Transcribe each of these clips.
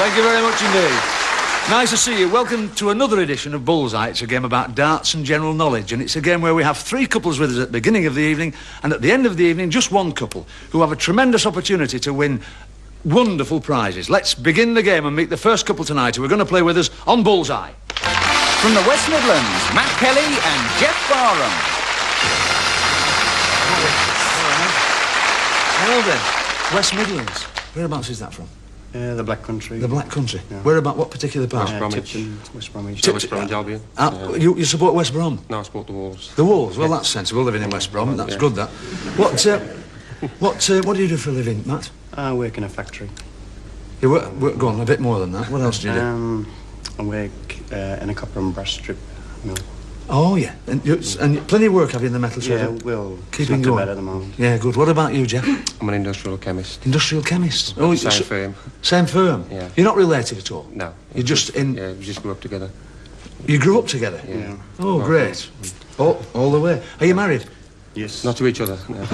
Thank you very much indeed. Nice to see you. Welcome to another edition of Bullseye. It's a game about darts and general knowledge, and it's a game where we have 3 couples with us at the beginning of the evening, and at the end of the evening, just 1 couple, who have a tremendous opportunity to win wonderful prizes. Let's begin the game and meet the first couple tonight who are going to play with us on Bullseye. From the West Midlands, Matt Kelly and Jeff Barham. Well then, West Midlands. Whereabouts is that from? The Black Country. The Black Country. Yeah. Whereabout? What particular part? West Bromwich. West Bromwich. West Bromwich Albion. You support West Brom? No, I support the Wolves. The Wolves? Well, that's sensible, living in West Brom. That's good, that. What do you do for a living, Matt? I work in a factory. You work, go on, a bit more than that. What else do you do? I work in a copper and brass strip mill. Oh, yeah. And plenty of work have you in the metal shop? Yeah, well, keeping it's not too going bad at the moment. Yeah, good. What about you, Jeff? I'm an industrial chemist. Industrial chemist? Oh, Same firm. Same firm? Yeah. You're not related at all? No. You're just in... Yeah, we just grew up together. You grew up together? Yeah. Oh, great. All the way. Are you married? Yes. Not to each other, no.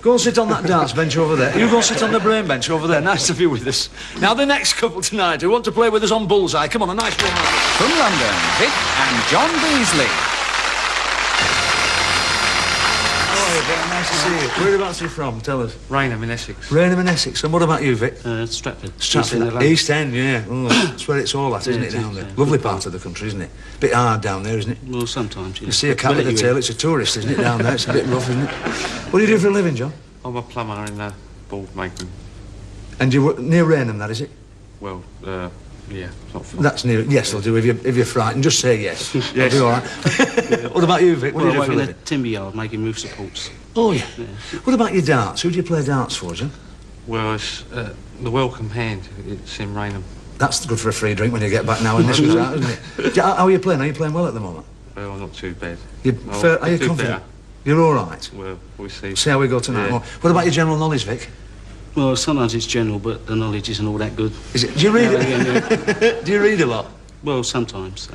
Go and sit on that darts bench over there. You go and sit on the brain bench over there. Nice to have you with us. Now, the next couple tonight who want to play with us on Bullseye. Come on, a nice one. From London, Vic and John Beasley. Oh, very nice to see you. Whereabouts are you from? Tell us. Rainham in Essex. Rainham in Essex. And what about you, Vic? Stratford. Stratford. East End, yeah. Oh, that's where it's all at, isn't it, down there? Lovely part of the country, isn't it? Bit hard down there, isn't it? Well, sometimes, yeah. You see a cat with a tail, it's a tourist, isn't it, down there? It's a bit rough, isn't it? What do you do for a living, John? I'm a plumber in board making. And you work near Rainham, that is it? Well, yeah, not far. That's near. Yes, I'll do. If you're frightened, just say yes. Yes. I'll do all right. What about you, Vic? What do you do for a I work in living? a timber yard making roof supports. Oh, yeah. What about your darts? Who do you play darts for, John? Well, it's the Welcome Hand. It's in Rainham. That's good for a free drink when you get back now and this was out, isn't it? How are you playing? Are you playing well at the moment? Well, not too bad. Are you confident? Better. You're all right? Well, we'll see. See how we go tonight. Yeah. What about your general knowledge, Vic? Well, sometimes it's general, but the knowledge isn't all that good. Is it? Do you read it? Do you read a lot? Well, sometimes.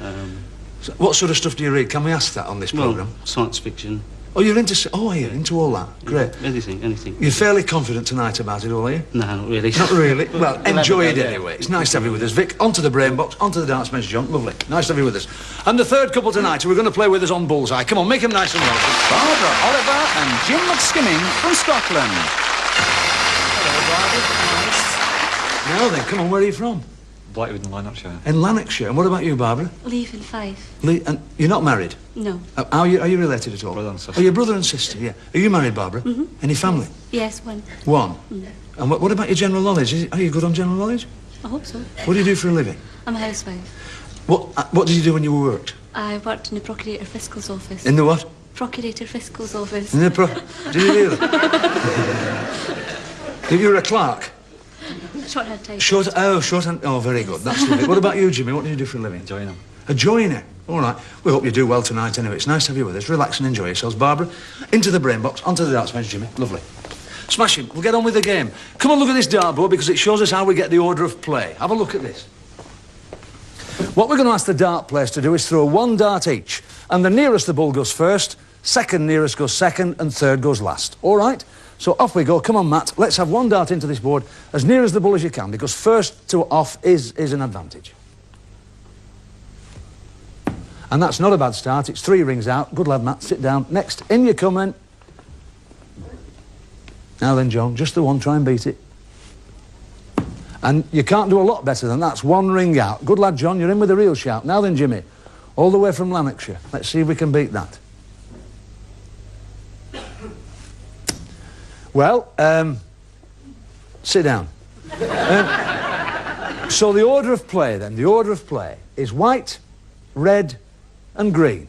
So what sort of stuff do you read? Can we ask that on this programme? Science fiction. Oh, you're into... Oh, are you? Into all that? Great. Anything. You're fairly confident tonight about it all, are you? No, not really. Not really? Well, enjoy it anyway. It's nice to have you with us. Vic, onto the brain box, onto the dance bench, John. Lovely. Nice to have you with us. And the third couple tonight who are going to play with us on Bullseye. Come on, make them nice and welcome. Barbara Oliver and Jim McSkinning from Scotland. Now then, come on, where are you from? Blackwood in Lanarkshire. In Lanarkshire. And what about you, Barbara? Leaving 5. And you're not married? No. Are you related at all? Brother and sister. Oh, you're brother and sister, yeah. Are you married, Barbara? Mm-hmm. Any family? Yes, 1. One? And what about your general knowledge? Are you good on general knowledge? I hope so. What do you do for a living? I'm a housewife. What did you do when you worked? I worked in the Procurator Fiscal's office. In the what? Procurator Fiscal's office. In the Did you really? You were a clerk? Shorthand type. Shorthand. Oh, very good. That's lovely. What about you, Jimmy? What do you do for a living? Joiner. A joiner. All right. We hope you do well tonight anyway. It's nice to have you with us. Relax and enjoy yourselves. Barbara, into the brain box, onto the darts bench, Jimmy. Lovely. Smashing. We'll get on with the game. Come and look at this dartboard because it shows us how we get the order of play. Have a look at this. What we're going to ask the dart players to do is throw 1 dart each. And the nearest the bull goes first, second nearest goes second, and third goes last. All right? So off we go. Come on, Matt. Let's have 1 dart into this board as near as the bull as you can, because first to off is an advantage. And that's not a bad start. It's 3 rings out. Good lad, Matt. Sit down. Next, in you come then. Now then, John, just the one. Try and beat it. And you can't do a lot better than that. That's 1 ring out. Good lad, John. You're in with a real shout. Now then, Jimmy. All the way from Lanarkshire. Let's see if we can beat that. Well, sit down. So the order of play, then, the order of play is white, red and green.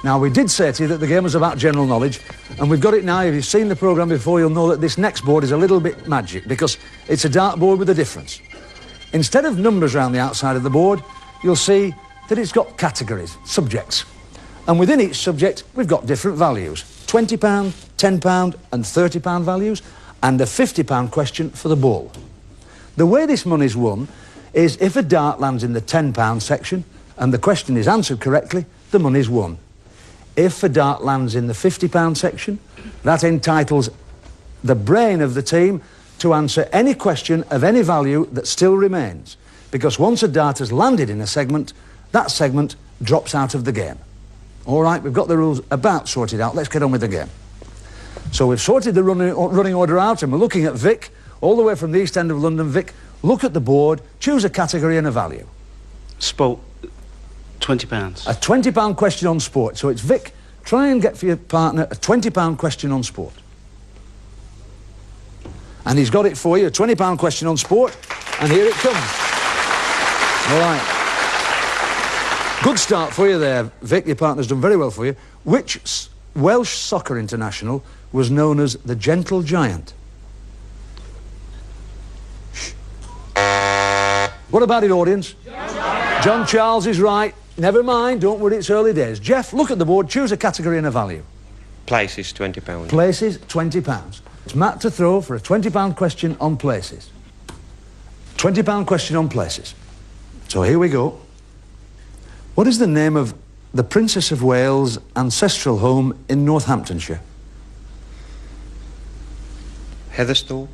Now, we did say to you that the game was about general knowledge, and we've got it now. If you've seen the programme before, you'll know that this next board is a little bit magic, because it's a dartboard with a difference. Instead of numbers around the outside of the board, you'll see that it's got categories, subjects. And within each subject, we've got different values. £20, £10 and £30 values, and a £50 question for the bull. The way this money's won is if a dart lands in the £10 section and the question is answered correctly, the money's won. If a dart lands in the £50 section, that entitles the brain of the team to answer any question of any value that still remains. Because once a dart has landed in a segment, that segment drops out of the game. All right, we've got the rules about sorted out. Let's get on with the game. So we've sorted the running order out, and we're looking at Vic, all the way from the East End of London. Vic, look at the board, choose a category and a value. Sport, £20. A £20 question on sport. So it's Vic, try and get for your partner a £20 question on sport. And he's got it for you, a £20 question on sport, and here it comes. All right. Good start for you there, Vic. Your partner's done very well for you. Which Welsh soccer international was known as the Gentle Giant? Shh. What about it, audience? John Charles is right. Never mind, don't worry, it's early days. Jeff, look at the board, choose a category and a value. Places, £20. Places, £20. It's Matt to throw for a £20 question on places. £20 question on places. So here we go. What is the name of the Princess of Wales' ancestral home in Northamptonshire? Heatherthorpe.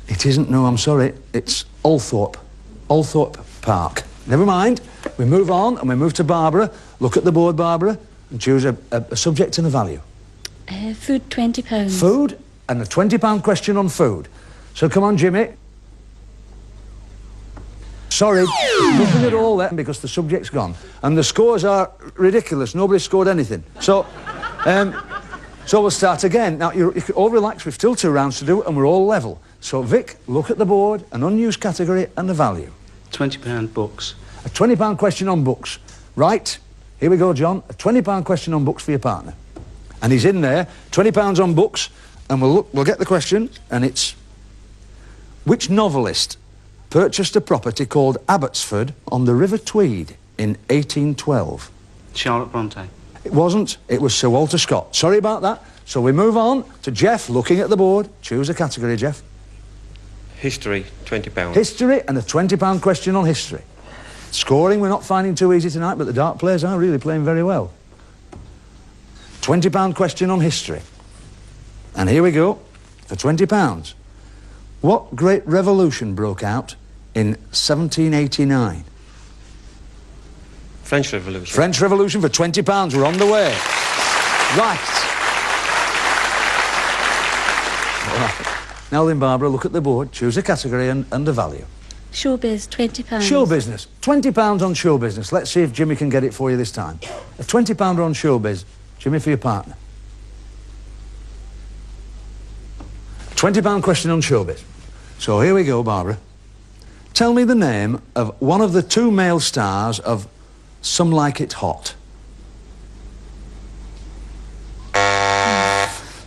It isn't, no, I'm sorry. It's Althorpe. Althorpe Park. Never mind. We move on and we move to Barbara. Look at the board, Barbara, and choose a subject and a value. Food, £20. Food, and a £20 question on food. So come on, Jimmy. Sorry, nothing at all there because the subject's gone. And the scores are ridiculous. Nobody scored anything. So we'll start again. Now, you can all relax. We've still 2 rounds to do and we're all level. So, Vic, look at the board, an unused category and a value. £20 books. A £20 question on books. Right, here we go, John. A £20 question on books for your partner. And he's in there, £20 on books, and we'll get the question, and it's... Which novelist purchased a property called Abbotsford on the River Tweed in 1812? Charlotte Bronte. It wasn't, it was Sir Walter Scott. Sorry about that. So we move on to Jeff, looking at the board. Choose a category, Jeff. History, £20. History, and a £20 question on history. Scoring we're not finding too easy tonight, but the dart players are really playing very well. £20 question on history. And here we go, for £20. What great revolution broke out in 1789? French Revolution. French Revolution for £20. We're on the way. Right. All right. Now then, Barbara, look at the board, choose a category and a value. Showbiz, £20. Show business. £20 on show business. Let's see if Jimmy can get it for you this time. A £20 on showbiz. Jimmy, for your partner. £20 question on showbiz. So here we go, Barbara. Tell me the name of one of the 2 male stars of Some Like It Hot.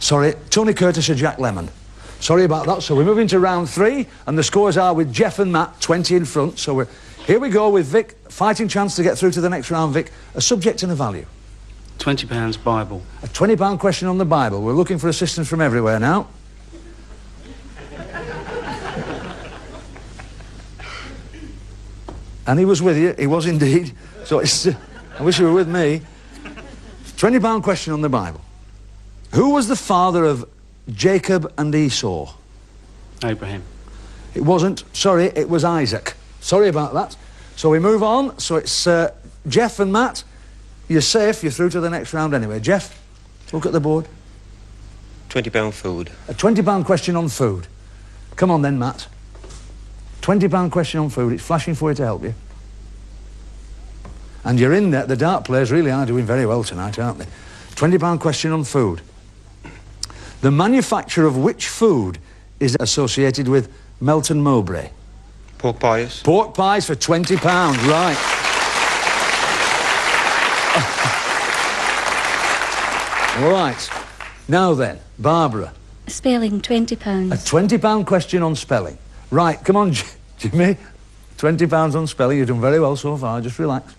Sorry, Tony Curtis or Jack Lemmon. Sorry about that. So we're moving to round 3, and the scores are with Jeff and Matt, 20 in front. So here we go with Vic, fighting chance to get through to the next round, Vic. A subject and a value. £20 Bible. A £20 question on the Bible. We're looking for assistance from everywhere now. And he was with you. He was indeed. So it's, I wish you were with me. £20 question on the Bible. Who was the father of Jacob and Esau? Abraham. It wasn't. Sorry, it was Isaac. Sorry about that. So we move on. So it's Jeff and Matt. You're safe. You're through to the next round anyway. Jeff, look at the board. £20 food. A £20 question on food. Come on then, Matt. £20 question on food. It's flashing for you to help you. And you're in there. The dart players really are doing very well tonight, aren't they? £20 question on food. The manufacture of which food is associated with Melton Mowbray? Pork pies. Pork pies for £20, right. All right. Now then, Barbara. Spelling, £20. A £20 question on spelling. Right, come on, Jimmy. £20 on spelling. You've done very well so far. Just relax.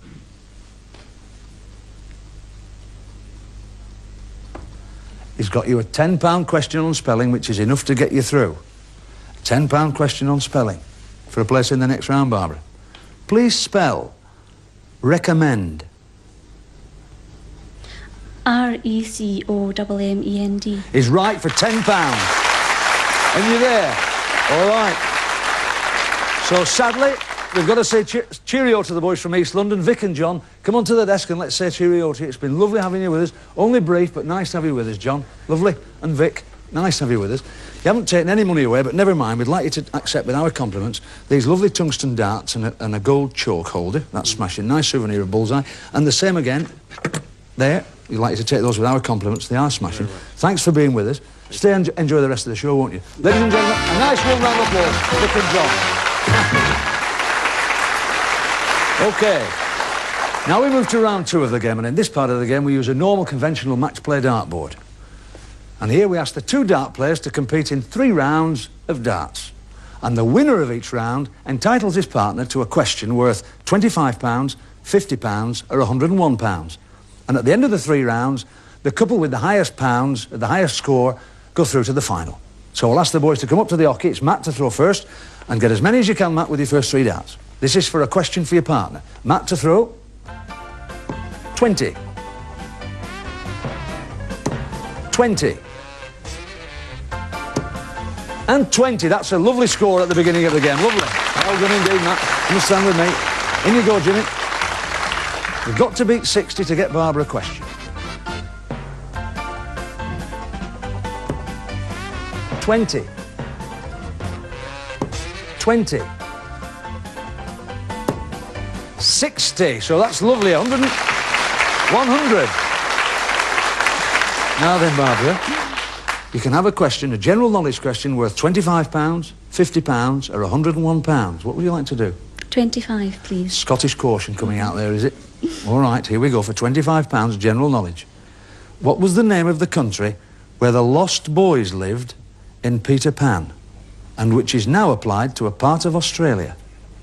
He's got you a £10 question on spelling, which is enough to get you through. A £10 question on spelling for a place in the next round, Barbara. Please spell recommend. RECOMMEND. Is right for £10. And you're there. All right. So sadly, we've got to say cheerio to the boys from East London. Vic and John, come onto the desk and let's say cheerio to you. It's been lovely having you with us. Only brief, but nice to have you with us, John. Lovely. And Vic, nice to have you with us. You haven't taken any money away, but never mind. We'd like you to accept with our compliments these lovely tungsten darts and a gold choke holder. That's smashing. Nice souvenir of Bullseye. And the same again, there. We'd like you to take those with our compliments. They are smashing. Thanks for being with us. Stay and enjoy the rest of the show, won't you? Ladies and gentlemen, a nice warm round of applause for Vic and John. OK. Now we move to round 2 of the game, and in this part of the game we use a normal conventional match play dartboard. And here we ask the 2 dart players to compete in 3 rounds of darts. And the winner of each round entitles his partner to a question worth £25, £50 or £101. And at the end of the 3 rounds, the couple with the highest pounds, the highest score, go through to the final. So I'll ask the boys to come up to the hockey. It's Matt to throw first, and get as many as you can, Matt, with your first 3 darts. This is for a question for your partner. Matt to throw. 20. 20. And 20. That's a lovely score at the beginning of the game. Lovely. Well done indeed, Matt. Come stand with me. In you go, Jimmy. You've got to beat 60 to get Barbara a question. 20. 20. 60. So that's lovely. 100. 100. Now then, Barbara, you can have a question, a general knowledge question worth £25, £50 or £101. What would you like to do? 25, please. Scottish caution coming out there, is it? All right, here we go for £25 general knowledge. What was the name of the country where the Lost Boys lived in Peter Pan, and which is now applied to a part of Australia?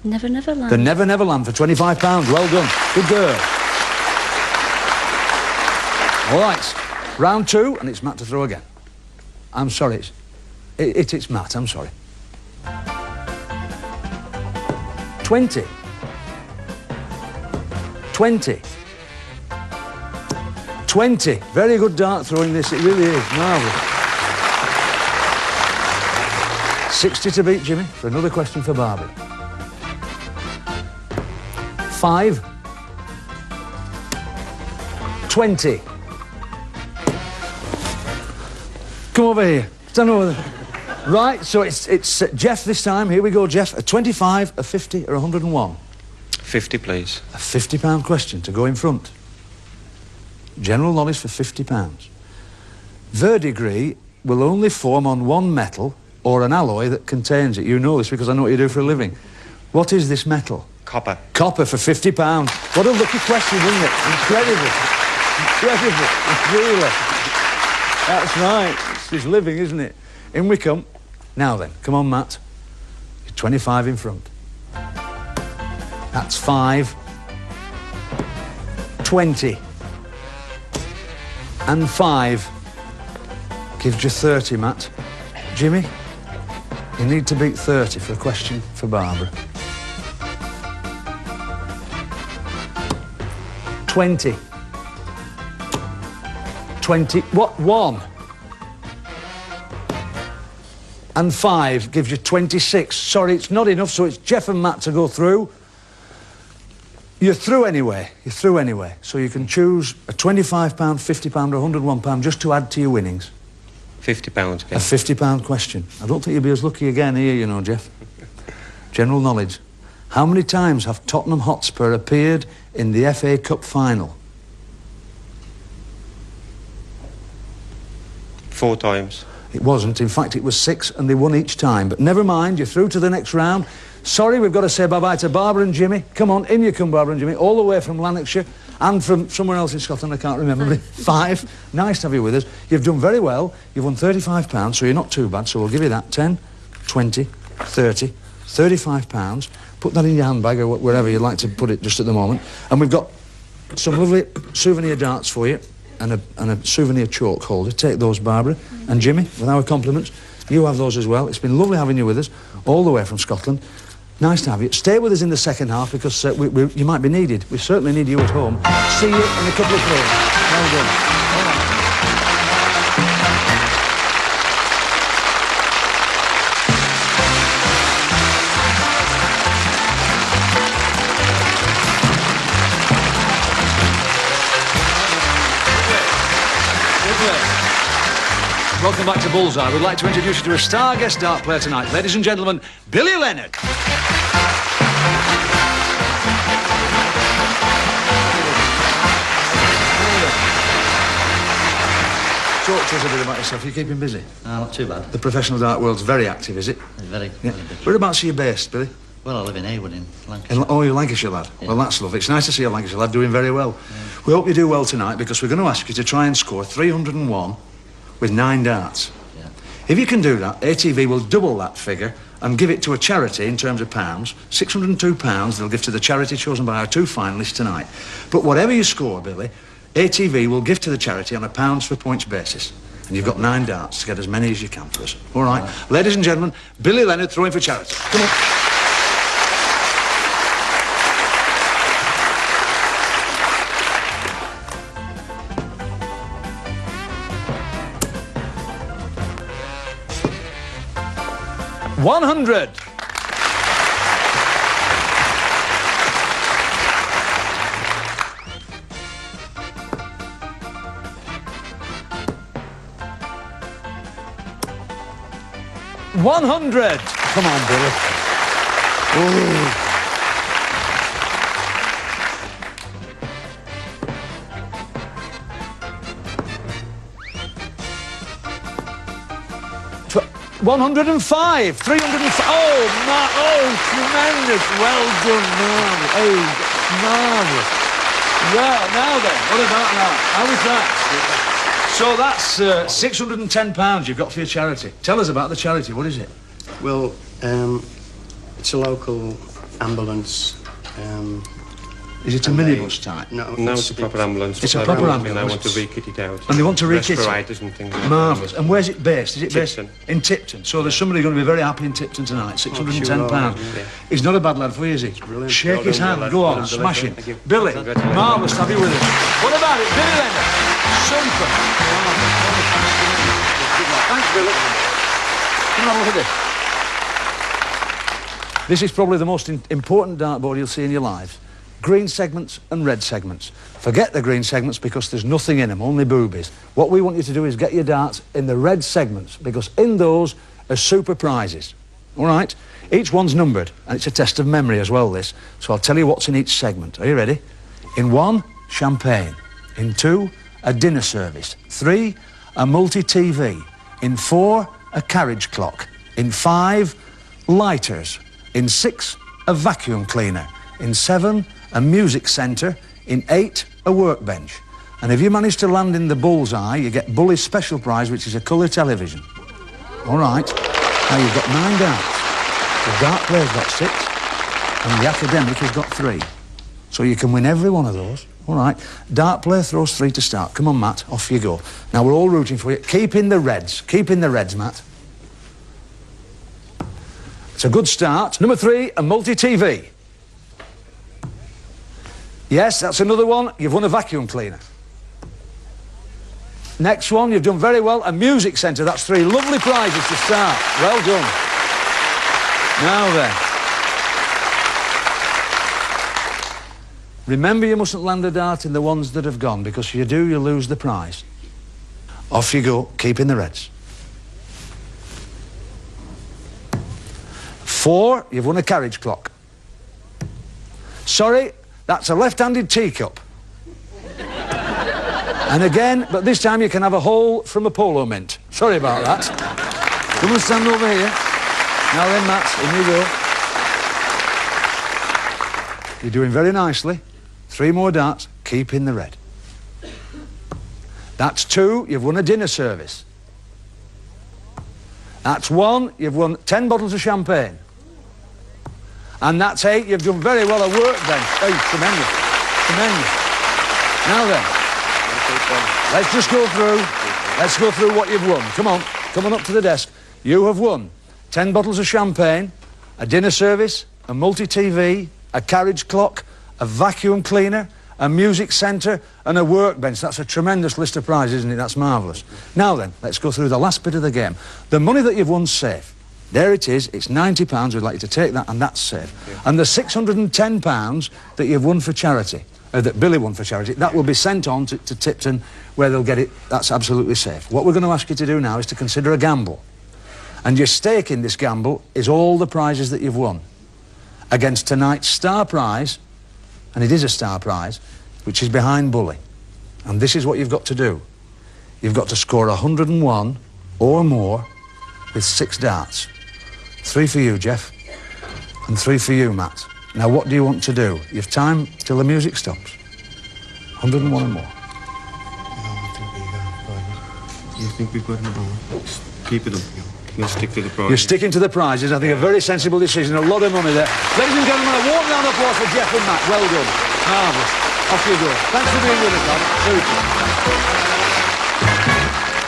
Never Never Land. The Never Never Land for £25. Well done. Good girl. All right, round 2, and it's Matt to throw again. I'm sorry, it's Matt, I'm sorry. 20. 20. 20. Very good dart throwing this, it really is. Marvellous. 60 to beat, Jimmy, for another question for Barbie. 5. 20. Come over here. Stand over there. Right, so it's Jeff this time. Here we go, Jeff. A 25, a 50 or 101? 50, please. A £50 question to go in front. General knowledge for £50. Verdigris will only form on one metal or an alloy that contains it. You know this because I know what you do for a living. What is this metal? Copper. Copper for £50. What a lucky question, isn't it? Incredible. Incredible. Really. That's right. It's living, isn't it? In we come. Now then, come on, Matt. You're 25 in front. That's 5. 20. And 5. Gives you 30, Matt. Jimmy, you need to beat 30 for a question for Barbara. 20. 20. What? 1. And 5 gives you 26. Sorry, it's not enough, so it's Jeff and Matt to go through. You're through anyway. You're through anyway. So you can choose a £25, £50 or £101 just to add to your winnings. £50 again. A £50 question. I don't think you'll be as lucky again here, you know, Jeff. General knowledge. How many times have Tottenham Hotspur appeared in the FA Cup final? 4 times. It wasn't. In fact, it was 6, and they won each time. But never mind, you're through to the next round. Sorry, we've got to say bye-bye to Barbara and Jimmy. Come on, in you come, Barbara and Jimmy, all the way from Lanarkshire and from somewhere else in Scotland, I can't remember. 5. Nice to have you with us. You've done very well. You've won £35, so you're not too bad, so we'll give you that. 10, 20, 30, £35. Put that in your handbag or wherever you'd like to put it just at the moment. And we've got some lovely souvenir darts for you and a souvenir chalk holder. Take those, Barbara. And Jimmy, with our compliments, you have those as well. It's been lovely having you with us, all the way from Scotland. Nice to have you. Stay with us in the second half because you might be needed. We certainly need you at home. See you in a couple of days. Well done. All right. then. Welcome back to Bullseye. We'd like to introduce you to a star guest dart player tonight. Ladies and gentlemen, Billy Leonard. Talk to us a bit about yourself. Are you keeping busy? Not too bad. The professional dart world's very active, is it? Very, Yeah. very busy. Whereabouts are you based, Billy? Well, I live in Haywood in Lancashire. Oh, you're a Lancashire lad. Yeah. Well, that's lovely. It's nice to see a Lancashire lad doing very well. We hope you do well tonight because we're going to ask you to try and score 301 with 9 darts. Yeah. If you can do that, ATV will double that figure and give it to a charity in terms of pounds. £602 they'll give to the charity chosen by our 2 finalists tonight. But whatever you score, Billy, ATV will give to the charity on a pounds for points basis. And you've got 9 darts to get as many as you can for us. All right. Ladies and gentlemen, Billy Leonard throwing for charity. Come on. $100. $100. Come on, Billy. Ooh. $105. 305. Oh, tremendous. Well done, marvellous. Oh, marvellous. Well, now then, what about that? How is that? So that's £610 you've got for your charity. Tell us about the charity. What is it? Well, it's a local ambulance. Is it a minibus type? No, No, it's a proper ambulance. It's a but proper they ambulance. want to re-kit it out. And they want to re-kit it? Respirators and things like that. Marvellous. And where's it based? Is it based Tipton. in Tipton? So there's somebody going to be very happy in Tipton tonight. £610. yeah. He's not a bad lad for you, is he? brilliant. Shake his Well hand. done, Go well on, done, smash him. Thank you. Billy, Congratulations. marvellous to have you with us. What about it? Billy Leonard. Super. Thanks, Billy. Come on, look at this. This is probably the most important dartboard you'll see in your lives. Green segments and red segments. Forget the green segments because there's nothing in them, only boobies. What we want you to do is get your darts in the red segments because in those are super prizes. All right? Each one's numbered and it's a test of memory as well, this. So I'll tell you what's in each segment. Are you ready? In 1, champagne. In 2, a dinner service. 3, a multi-TV. In 4, a carriage clock. In 5, lighters. In 6, a vacuum cleaner. In 7, a music centre. In 8, a workbench. And if you manage to land in the bullseye, you get Bully's special prize, which is a colour television. All right. Now you've got 9 darts. The dart player's got 6, and the academic has got 3. So you can win every one of those. All right. Dart player throws 3 to start. Come on, Matt. Off you go. Now we're all rooting for you. Keep in the reds. Keep in the reds, Matt. It's a good start. Number 3, a multi-TV. Yes, that's another one. You've won a vacuum cleaner. Next one, you've done very well. A music centre. That's 3 lovely prizes to start. Well done. Now then. Remember, you mustn't land a dart in the ones that have gone, because if you do, you lose the prize. Off you go. Keep in the reds. 4, you've won a carriage clock. Sorry, that's a left-handed teacup. And again, but this time you can have a hole from a polo mint. Sorry about that. Come and stand over here. Now then, Matt, in you go. You're doing very nicely. 3 more darts. Keep in the red. That's 2. You've won a dinner service. That's 1. You've won 10 bottles of champagne. And that's 8. You've done very well a workbench. Oh, tremendous. Tremendous. Now then, let's just go through. Let's go through what you've won. Come on. Come on up to the desk. You have won 10 bottles of champagne, a dinner service, a multi-TV, a carriage clock, a vacuum cleaner, a music centre and a workbench. That's a tremendous list of prizes, isn't it? That's marvellous. Now then, let's go through the last bit of the game. The money that you've won's safe. There it is. It's £90. We'd like you to take that, and that's safe. And the £610 that you've won for charity. that Billy won for charity, that will be sent on to Tipton, where they'll get it. That's absolutely safe. What we're going to ask you to do now is to consider a gamble. And your stake in this gamble is all the prizes that you've won against tonight's star prize, and it is a star prize, which is behind Bully. And this is what you've got to do. You've got to score 101 or more with 6 darts. 3 for you, Jeff, and 3 for you, Matt. Now, what do you want to do? You've time till the music stops. 101 or more. You think we've got enough? Keep it up. We'll stick to the prize. You're sticking to the prizes. I think a very sensible decision. A lot of money there. Ladies and gentlemen, a warm round of applause for Jeff and Matt. Well done. Marvellous. Off you go. Thanks for being with us, lad. Super.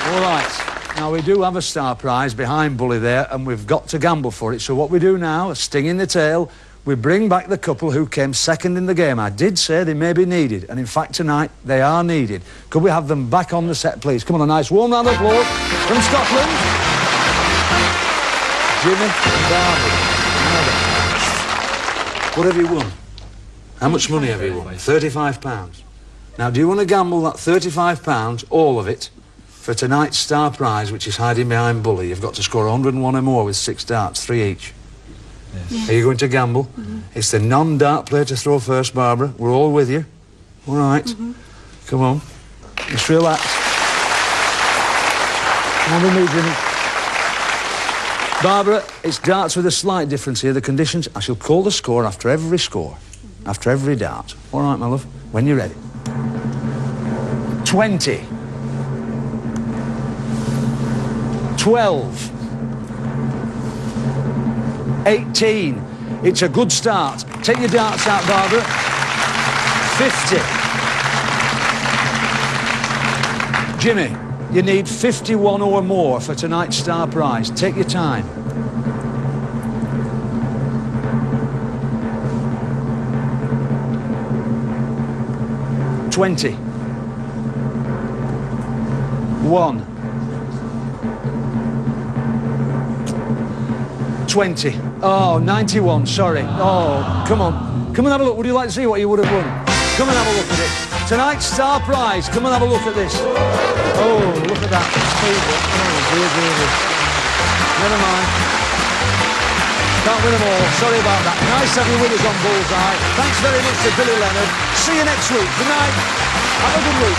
All right. Now, we do have a star prize behind Bully there, and we've got to gamble for it. So what we do now, a sting in the tail, we bring back the couple who came second in the game. I did say they may be needed, and in fact tonight they are needed. Could we have them back on the set, please? Come on, a nice warm round of applause from Scotland. Jimmy and Barbara. What have you won? How much money have you won? £35. Now, do you want to gamble that £35, all of it, for tonight's star prize, which is hiding behind Bully? You've got to score 101 or more with 6 darts, 3 each. Yes. Are you going to gamble? Mm-hmm. It's the non-dart player to throw first, Barbara. We're all with you. All right. Mm-hmm. Come on. Just relax. Come on, Jimmy. Barbara, it's darts with a slight difference here. The conditions, I shall call the score after every score, after every dart. All right, my love, when you're ready. 20. 12. 18. It's a good start. Take your darts out, Barbara. 50. Jimmy, you need 51 or more for tonight's star prize. Take your time. 20. 1. 20. Oh, 91, sorry. Oh, come on. Come and have a look. Would you like to see what you would have won? Come and have a look at it. Tonight's star prize. Come and have a look at this. Oh, look at that. Oh, dear, dear, dear. Never mind. Can't win them all. Sorry about that. Nice to have you with us on Bullseye. Thanks very much to Billy Leonard. See you next week. Good night. Have a good week.